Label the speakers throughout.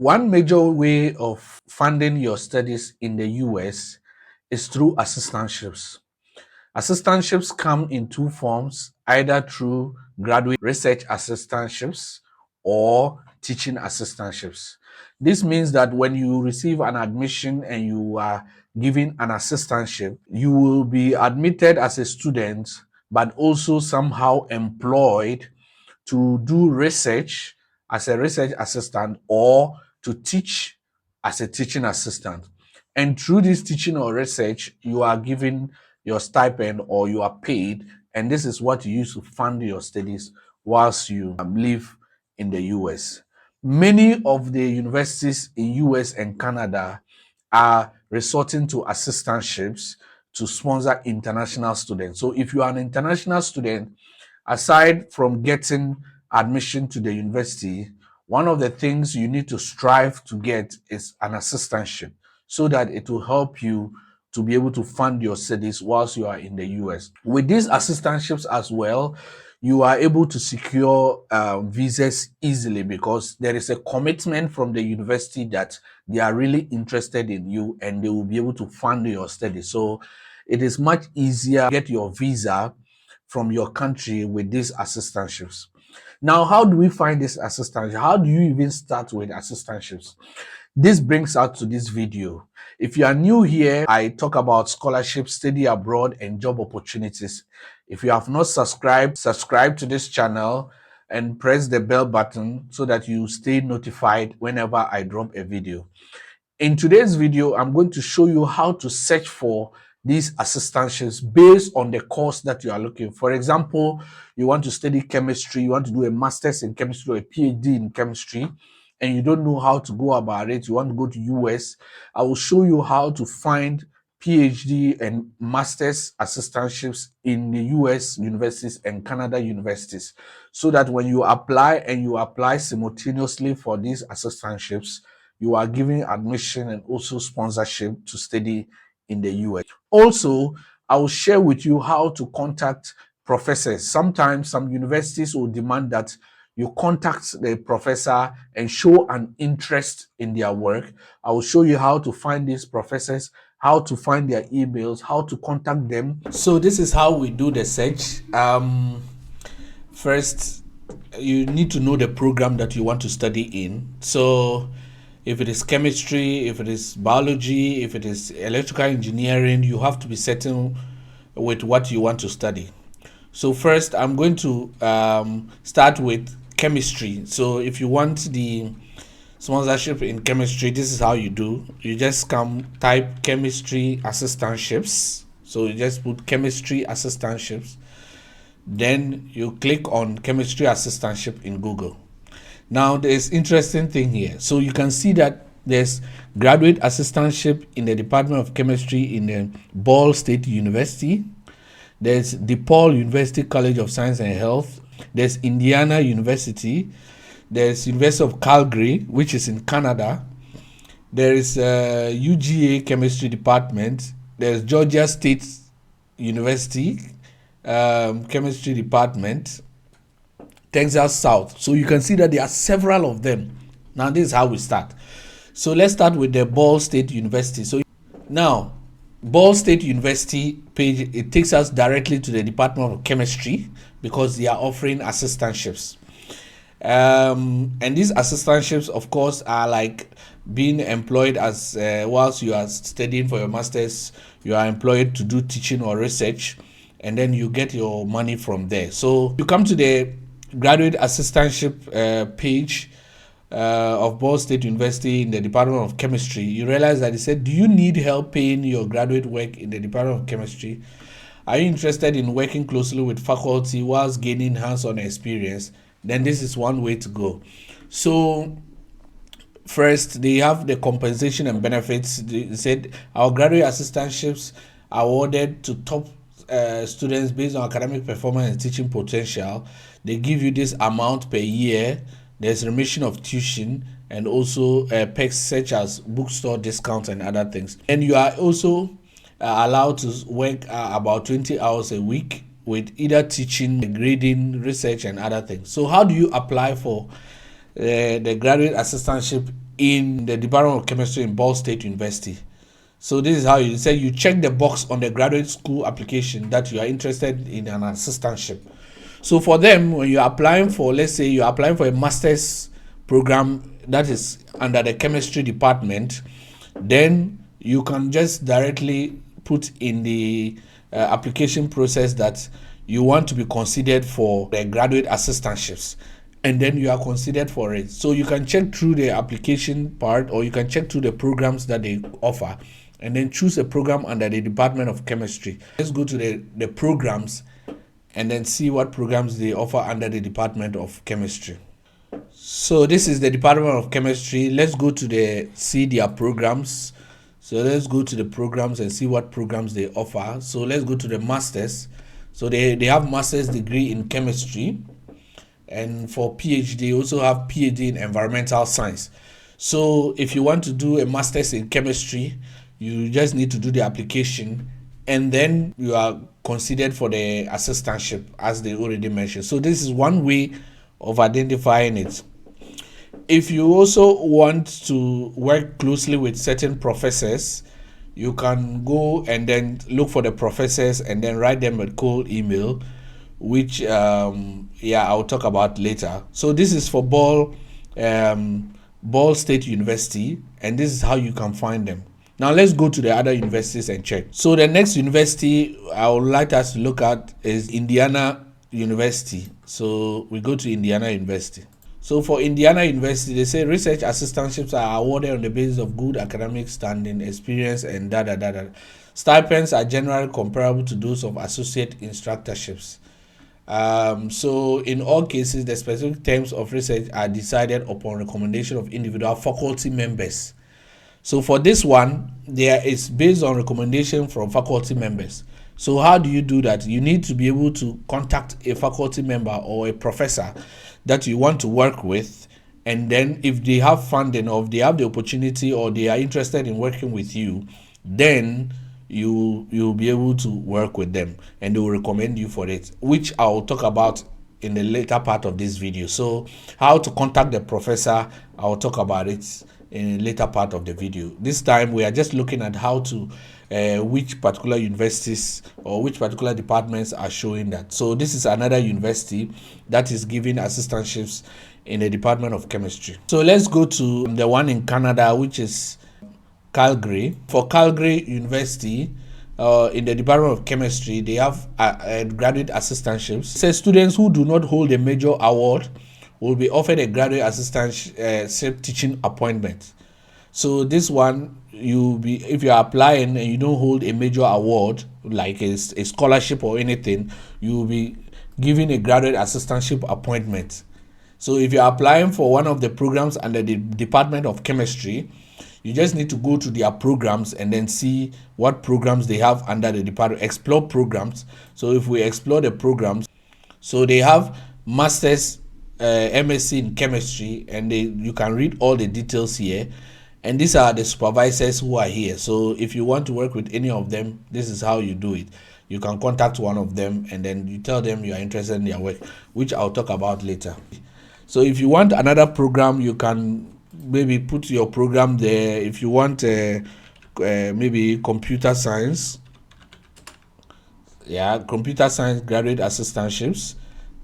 Speaker 1: One major way of funding your studies in the US is through assistantships. Assistantships come in two forms, either through graduate research assistantships or teaching assistantships. This means that when you receive an admission and you are given an assistantship, you will be admitted as a student, but also somehow employed to do research as a research assistant or to teach as a teaching assistant. And through this teaching or research, you are given your stipend or you are paid. And this is what you use to fund your studies whilst you live in the US. Many of the universities in US and Canada are resorting to assistantships to sponsor international students. So if you are an international student, aside from getting admission to the university, one of the things you need to strive to get is an assistantship so that it will help you to be able to fund your studies whilst you are in the US. With these assistantships as well, you are able to secure visas easily because there is a commitment from the university that they are really interested in you and they will be able to fund your studies. So it is much easier to get your visa from your country with these assistantships. Now, how do we find this assistantship? How do you even start with assistantships? This brings us to this video. If you are new here, I talk about scholarship, study abroad, and job opportunities. If you have not subscribed, subscribe to this channel and press the bell button so that you stay notified whenever I drop a video. In today's video, I'm going to show you how to search for these assistantships based on the course that you are looking. For example, you want to study chemistry, you want to do a master's in chemistry or a PhD in chemistry, and you don't know how to go about it, you want to go to US, I will show you how to find PhD and master's assistantships in the US universities and Canada universities, so that when you apply and you apply simultaneously for these assistantships, you are given admission and also sponsorship to study in the US. Also, I will share with you how to contact professors. Sometimes some universities will demand that you contact the professor and show an interest in their work. I will show you how to find these professors, how to find their emails, how to contact them. So this is how we do the search. First, you need to know the program that you want to study in. So if it is chemistry, if it is biology, if it is electrical engineering, you have to be certain with what you want to study. So first, I'm going to start with chemistry. So if you want the sponsorship in chemistry, this is how you do. You just type chemistry assistantships. So you just put chemistry assistantships. Then you click on chemistry assistantship in Google. Now there's interesting thing here. So you can see that there's graduate assistantship in the Department of Chemistry in the Ball State University. There's DePaul University College of Science and Health. There's Indiana University. There's University of Calgary, which is in Canada. There is UGA Chemistry Department. There's Georgia State University Chemistry Department. Texas South. So you can see that there are several of them. Now this is how we start. So let's start with the Ball State University. So now Ball State University page, it takes us directly to the Department of Chemistry because they are offering assistantships. And these assistantships, of course, are like being employed as whilst you are studying for your master's, you are employed to do teaching or research, and then you get your money from there. So you come to the graduate assistantship page of Ball State University in the Department of Chemistry. You realize that it said, do you need help paying your graduate work in the Department of Chemistry? Are you interested in working closely with faculty whilst gaining hands-on experience? Then this is one way to go. So first, they have the compensation and benefits. They said our graduate assistantships are awarded to top students based on academic performance and teaching potential. They give you this amount per year. There's remission of tuition and also perks such as bookstore discounts and other things. And you are also allowed to work about 20 hours a week with either teaching, grading, research, and other things. So how do you apply for the graduate assistantship in the Department of Chemistry in Ball State University. So this is how you say you check the box on the graduate school application that you are interested in an assistantship. So for them, when you're applying for, let's say you're applying for a master's program that is under the chemistry department, then you can just directly put in the application process that you want to be considered for the graduate assistantships, and then you are considered for it. So you can check through the application part, or you can check through the programs that they offer, and then choose a program under the Department of Chemistry. Let's go to the programs and then see what programs they offer under the Department of Chemistry. So this is the Department of Chemistry. Let's go to see their programs. So let's go to the programs and see what programs they offer. So let's go to the masters. So they have master's degree in chemistry, and for PhD they also have PhD in environmental science. So if you want to do a master's in chemistry, you just need to do the application, and then you are considered for the assistantship, as they already mentioned. So this is one way of identifying it. If you also want to work closely with certain professors, you can go and then look for the professors and then write them a cold email, which I'll talk about later. So this is for Ball State University, and this is how you can find them. Now let's go to the other universities and check. So the next university I would like us to look at is Indiana University. So we go to Indiana University. So for Indiana University, they say research assistantships are awarded on the basis of good academic standing, experience, and Stipends are generally comparable to those of associate instructorships. So in all cases, the specific terms of research are decided upon recommendation of individual faculty members. So for this one, there is based on recommendation from faculty members. So how do you do that? You need to be able to contact a faculty member or a professor that you want to work with, and then if they have funding, or if they have the opportunity, or they are interested in working with you, then you'll be able to work with them, and they will recommend you for it, which I'll talk about in the later part of this video. So how to contact the professor, I'll talk about it in a later part of the video. This time we are just looking at how to which particular universities or which particular departments are showing that. So this is another university that is giving assistantships in the Department of Chemistry. So let's go to the one in Canada, which is Calgary. For Calgary University, in the Department of Chemistry, they have graduate assistantships. It says students who do not hold a major award will be offered a graduate assistantship teaching appointment. So this one, if you are applying and you don't hold a major award like a scholarship or anything, you will be given a graduate assistantship appointment. So if you are applying for one of the programs under the Department of Chemistry, you just need to go to their programs and then see what programs they have under the department. Explore programs. So if we explore the programs, so they have master's MSc in chemistry, and you can read all the details here, and these are the supervisors who are here. So if you want to work with any of them, this is how you do it. You can contact one of them and then you tell them you are interested in their work, which I'll talk about later. So if you want another program, you can maybe put your program there. If you want maybe computer science, computer science graduate assistantships,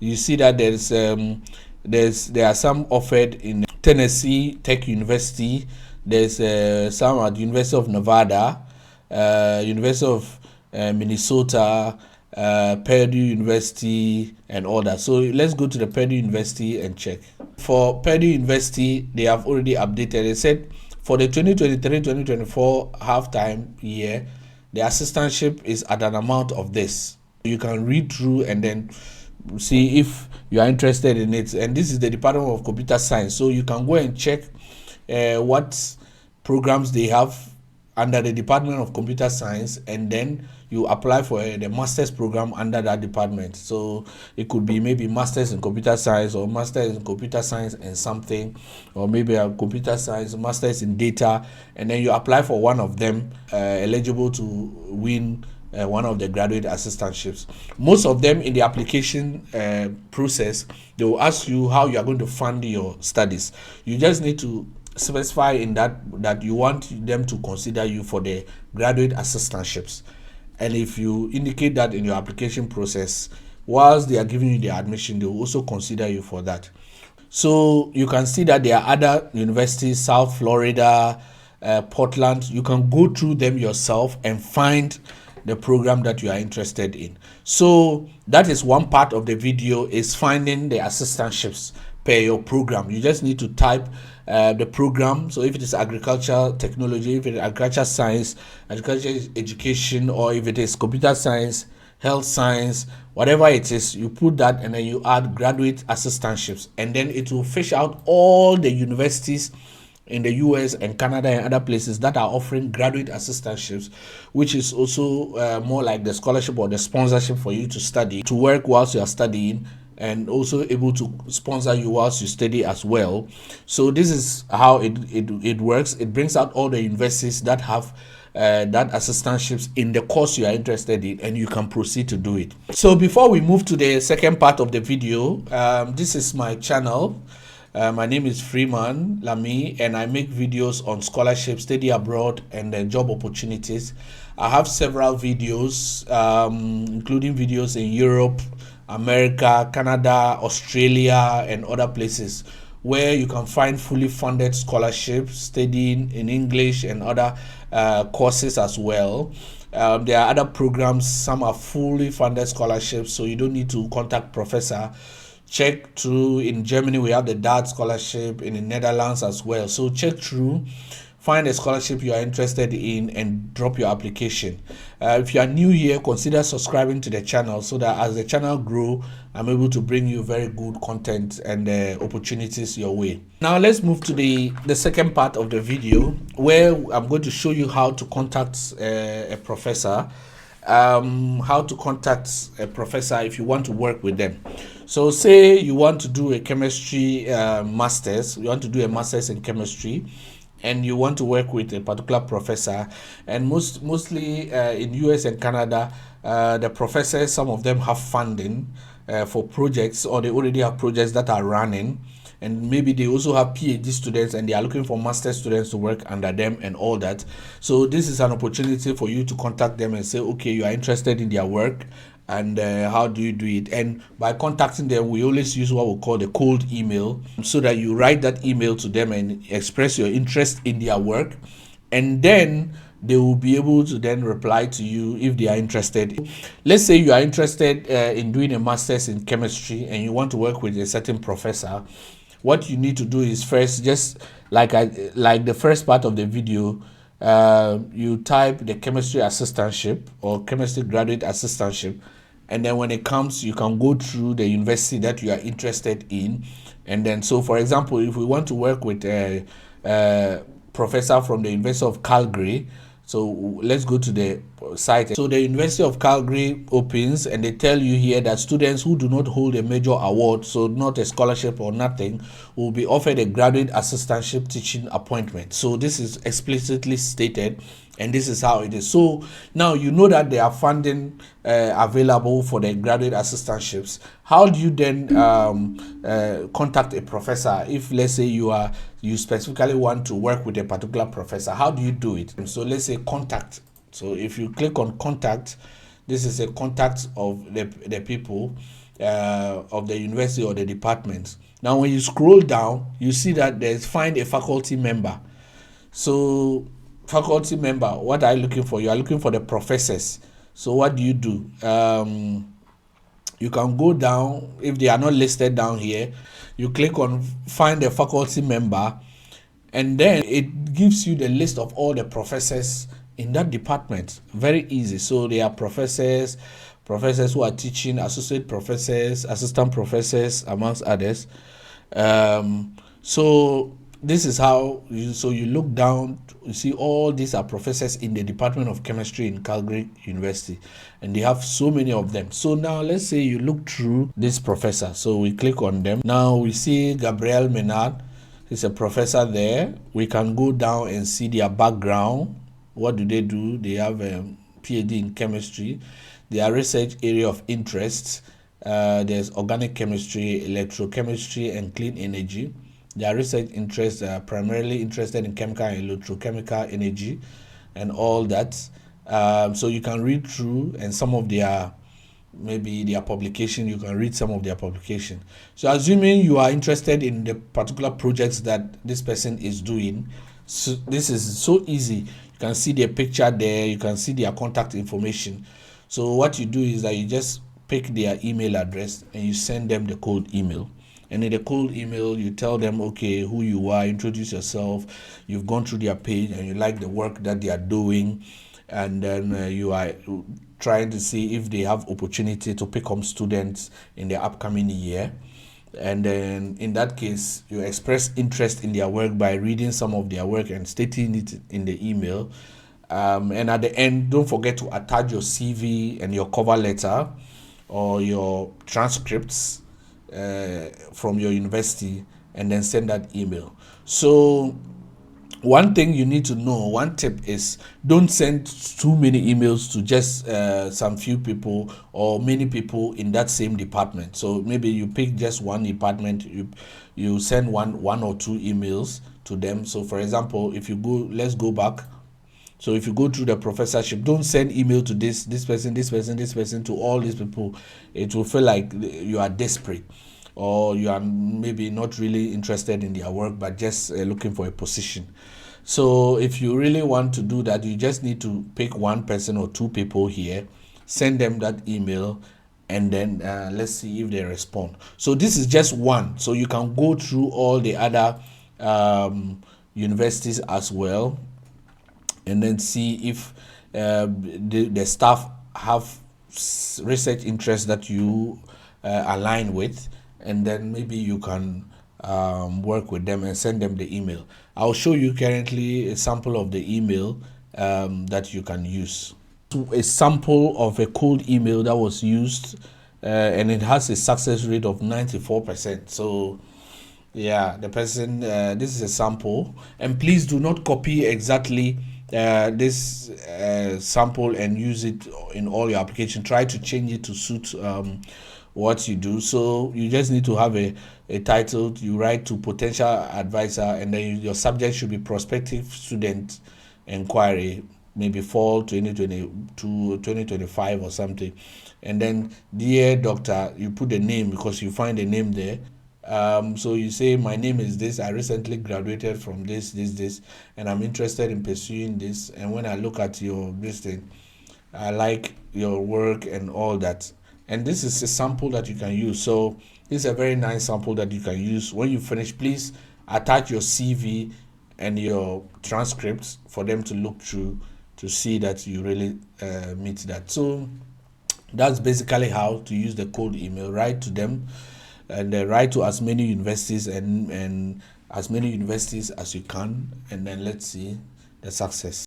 Speaker 1: you see that there are some offered in Tennessee Tech University. There's some at University of Nevada, University of Minnesota, Purdue University, and all that. So let's go to the Purdue University and check. For Purdue University, they have already updated. They said for the 2023-2024 half-time year, the assistantship is at an amount of this. You can read through and then see if you are interested in it. And this is the Department of Computer Science. So you can go and check what programs they have under the Department of Computer Science, and then you apply for the master's program under that department. So it could be maybe master's in computer science, or master's in computer science and something, or maybe a computer science, master's in data, and then you apply for one of them, eligible to win one of the graduate assistantships. Most of them in the application process, they will ask you how you are going to fund your studies. You just need to specify in that you want them to consider you for the graduate assistantships. And if you indicate that in your application process, whilst they are giving you the admission, they will also consider you for that. So you can see that there are other universities, South Florida, Portland. You can go through them yourself and find the program that you are interested in. So that is one part of the video, is finding the assistantships per your program. You just need to type the program. So if it is agriculture technology, if it is agriculture science, agriculture education, or if it is computer science, health science, whatever it is, you put that and then you add graduate assistantships, and then it will fish out all the universities in the US and Canada and other places that are offering graduate assistantships, which is also more like the scholarship or the sponsorship for you to study, to work whilst you are studying, and also able to sponsor you whilst you study as well. So this is how it works. It brings out all the universities that have that assistantships in the course you are interested in, and you can proceed to do it. So before we move to the second part of the video, this is my channel. My name is Freeman Lamy, and I make videos on scholarship, study abroad, and job opportunities. I have several videos, including videos in Europe, America, Canada, Australia, and other places, where you can find fully funded scholarships, studying in English and other courses as well. There are other programs, some are fully funded scholarships, so you don't need to contact professor. Check through. In Germany we have the DAD scholarship, in the Netherlands as well. So check through, find a scholarship you are interested in, and drop your application. If you are new here, consider subscribing to the channel, so that as the channel grow, I'm able to bring you very good content and opportunities your way. Now let's move to the second part of the video, where I'm going to show you how to contact a professor. How to contact a professor if you want to work with them. So say you want to do a chemistry master's, you want to do a master's in chemistry, and you want to work with a particular professor, and mostly in US and Canada, the professors, some of them have funding for projects, or they already have projects that are running, and maybe they also have PhD students and they are looking for master students to work under them and all that. So this is an opportunity for you to contact them and say, okay, you are interested in their work, and how do you do it? And by contacting them, we always use what we call the cold email, so that you write that email to them and express your interest in their work, and then they will be able to then reply to you if they are interested. Let's say you are interested in doing a master's in chemistry and you want to work with a certain professor. What you need to do is first, just like the first part of the video, you type the chemistry assistantship or chemistry graduate assistantship, and then when it comes, you can go through the university that you are interested in. And then, so for example, if we want to work with a professor from the University of Calgary, so let's go to the site. So the University of Calgary opens, and they tell you here that students who do not hold a major award, so not a scholarship or nothing, will be offered a graduate assistantship teaching appointment. So this is explicitly stated, and this is how it is. So now you know that there are funding available for the graduate assistantships. How do you then contact a professor if, let's say, you specifically want to work with a particular professor? How do you do it? So let's say contact. So if you click on contact, this is a contact of the people of the university or the department. Now when you scroll down, you see that there's find a faculty member. So faculty member, what are you looking for? You are looking for the professors. So what do? You can go down. If they are not listed down here, you click on find a faculty member, and then it gives you the list of all the professors in that department. Very easy. So there are professors who are teaching, associate professors, assistant professors, amongst others. So this is how you look down, you see all these are professors in the Department of Chemistry in Calgary University, and they have so many of them. So now let's say you look through this professor. So we click on them. Now we see Gabriel Menard. He's a professor there. We can go down and see their background. What do? They have a PhD in chemistry. Their research area of interest, there's organic chemistry, electrochemistry, and clean energy. Their research interests are primarily interested in chemical and electrochemical energy and all that. So you can read through, and some of their, maybe their publication, you can read some of their publication. So assuming you are interested in the particular projects that this person is doing, so this is so easy. You can see their picture there, you can see their contact information. So what you do is that you just pick their email address and you send them the cold email. And in the cold email, you tell them, okay, who you are, introduce yourself, you've gone through their page and you like the work that they are doing, and then you are trying to see if they have opportunity to pick up students in the upcoming year. And then in that case, you express interest in their work by reading some of their work and stating it in the email. And at the end, don't forget to attach your CV and your cover letter or your transcripts from your university, and then send that email. So one thing you need to know, one tip is, don't send too many emails to just some few people or many people in that same department. So maybe you pick just one department, you send one or two emails to them. So for example, if you go, let's go back. So if you go through the professorship, don't send email to this person, this person, this person, to all these people. It will feel like you are desperate, or you are maybe not really interested in their work, but just looking for a position. So if you really want to do that, you just need to pick one person or two people here, send them that email, and then let's see if they respond. So this is just one. So you can go through all the other universities as well, and then see if the staff have research interests that you align with, and then maybe you can work with them and send them the email. I'll show you currently a sample of the email that you can use. A sample of a cold email that was used, and it has a success rate of 94%. So yeah, the person, this is a sample, and please do not copy exactly this sample and use it in all your application. Try to change it to suit what you do. So you just need to have a title. You write to potential advisor, and then your subject should be prospective student inquiry, maybe fall 2020 to 2025 or something. And then, dear doctor, you put the name because you find the name there. So you say, my name is this, I recently graduated from this, and I'm interested in pursuing this. And when I look at your this thing, I like your work and all that. And this is a sample that you can use. So this is a very nice sample that you can use. When you finish, please attach your CV and your transcripts for them to look through to see that you really meet that. So that's basically how to use the cold email. Write to them, and write to as many universities and as many universities as you can, and then let's see the success.